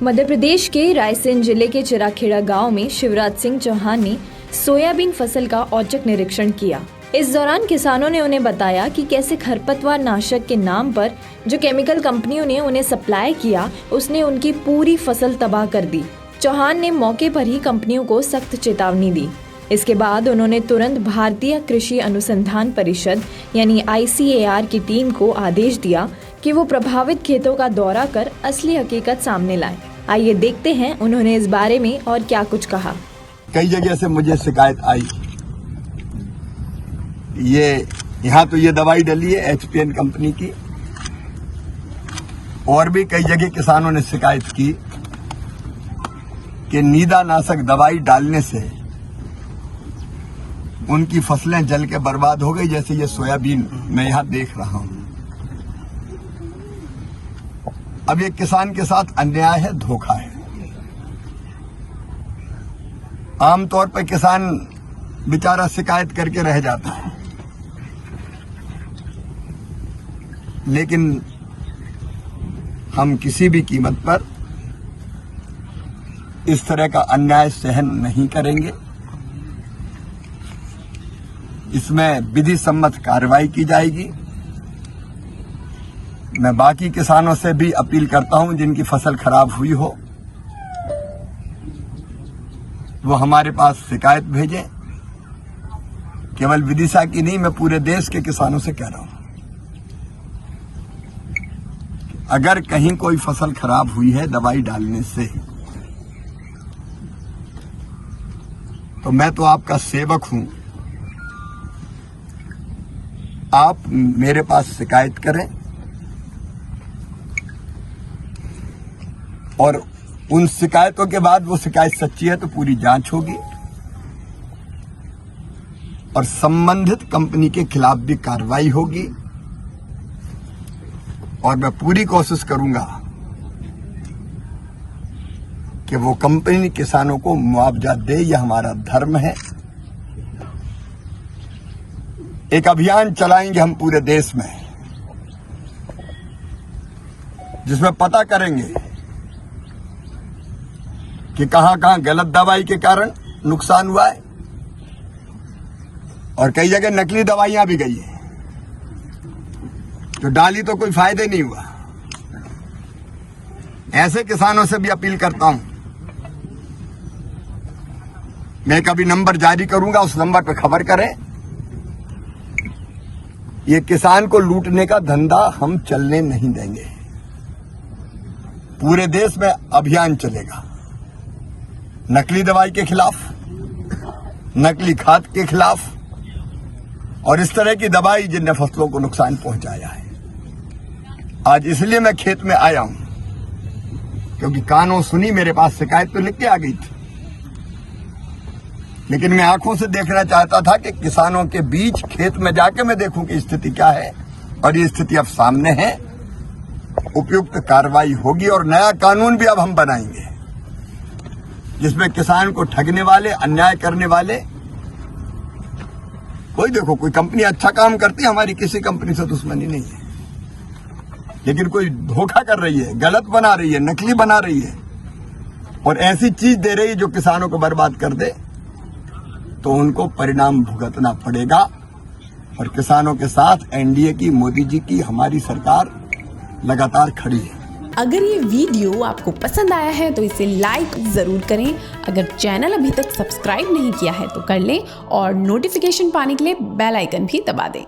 मध्य प्रदेश के रायसेन जिले के चिराखेड़ा गांव में शिवराज सिंह चौहान ने सोयाबीन फसल का औचक निरीक्षण किया। इस दौरान किसानों ने उन्हें बताया कि कैसे खरपतवार नाशक के नाम पर जो केमिकल कंपनियों ने उन्हें सप्लाई किया, उसने उनकी पूरी फसल तबाह कर दी। चौहान ने मौके पर ही कंपनियों को सख्त चेतावनी दी। इसके बाद उन्होंने तुरंत भारतीय कृषि अनुसंधान परिषद यानी ICAR की टीम को आदेश दिया कि वो प्रभावित खेतों का दौरा कर असली हकीकत सामने लाए। आइए देखते हैं उन्होंने इस बारे में और क्या कुछ कहा। कई जगह से मुझे शिकायत आई, यहाँ तो ये दवाई डली है HPN कंपनी की, और भी कई जगह किसानों ने शिकायत की कि नीदानाशक दवाई डालने से उनकी फसलें जल के बर्बाद हो गई, जैसे ये सोयाबीन मैं यहाँ देख रहा हूं। अब ये किसान के साथ अन्याय है, धोखा है। आमतौर पर किसान बेचारा शिकायत करके रह जाता है, लेकिन हम किसी भी कीमत पर इस तरह का अन्याय सहन नहीं करेंगे। इसमें विधि सम्मत कार्रवाई की जाएगी। मैं बाकी किसानों से भी अपील करता हूं जिनकी फसल खराब हुई हो, वो हमारे पास शिकायत भेजें। केवल विदिशा की नहीं, मैं पूरे देश के किसानों से कह रहा हूं, अगर कहीं कोई फसल खराब हुई है दवाई डालने से, तो मैं तो आपका सेवक हूं। आप मेरे पास शिकायत करें और उन शिकायतों के बाद वो शिकायत सच्ची है तो पूरी जांच होगी और संबंधित कंपनी के खिलाफ भी कार्रवाई होगी। और मैं पूरी कोशिश करूंगा कि वो कंपनी किसानों को मुआवजा दे। यह हमारा धर्म है। एक अभियान चलाएंगे हम पूरे देश में, जिसमें पता करेंगे कि कहां गलत दवाई के कारण नुकसान हुआ है और कई जगह नकली दवाइयां भी गई है, जो डाली तो कोई फायदे नहीं हुआ। ऐसे किसानों से भी अपील करता हूं, मैं कभी नंबर जारी करूंगा, उस नंबर पर खबर करें। ये किसान को लूटने का धंधा हम चलने नहीं देंगे। पूरे देश में अभियान चलेगा नकली दवाई के खिलाफ, नकली खाद के खिलाफ और इस तरह की दवाई जिनने फसलों को नुकसान पहुंचाया है। आज इसलिए मैं खेत में आया हूं क्योंकि कानों सुनी, मेरे पास शिकायत तो लिख के आ गई थी, लेकिन मैं आंखों से देखना चाहता था कि किसानों के बीच खेत में जाके मैं देखूं कि स्थिति क्या है। और ये स्थिति अब सामने है। उपयुक्त कार्रवाई होगी और नया कानून भी अब हम बनाएंगे, जिसमें किसान को ठगने वाले, अन्याय करने वाले, देखो कोई कंपनी अच्छा काम करती है, हमारी किसी कंपनी से दुश्मनी नहीं है, लेकिन कोई धोखा कर रही है, गलत बना रही है, नकली बना रही है और ऐसी चीज दे रही है जो किसानों को बर्बाद कर दे, तो उनको परिणाम भुगतना पड़ेगा। और किसानों के साथ NDA की, मोदी जी की, हमारी सरकार लगातार खड़ी है। अगर ये वीडियो आपको पसंद आया है तो इसे लाइक जरूर करें। अगर चैनल अभी तक सब्सक्राइब नहीं किया है तो कर लें और नोटिफिकेशन पाने के लिए बेल आइकन भी दबा दें।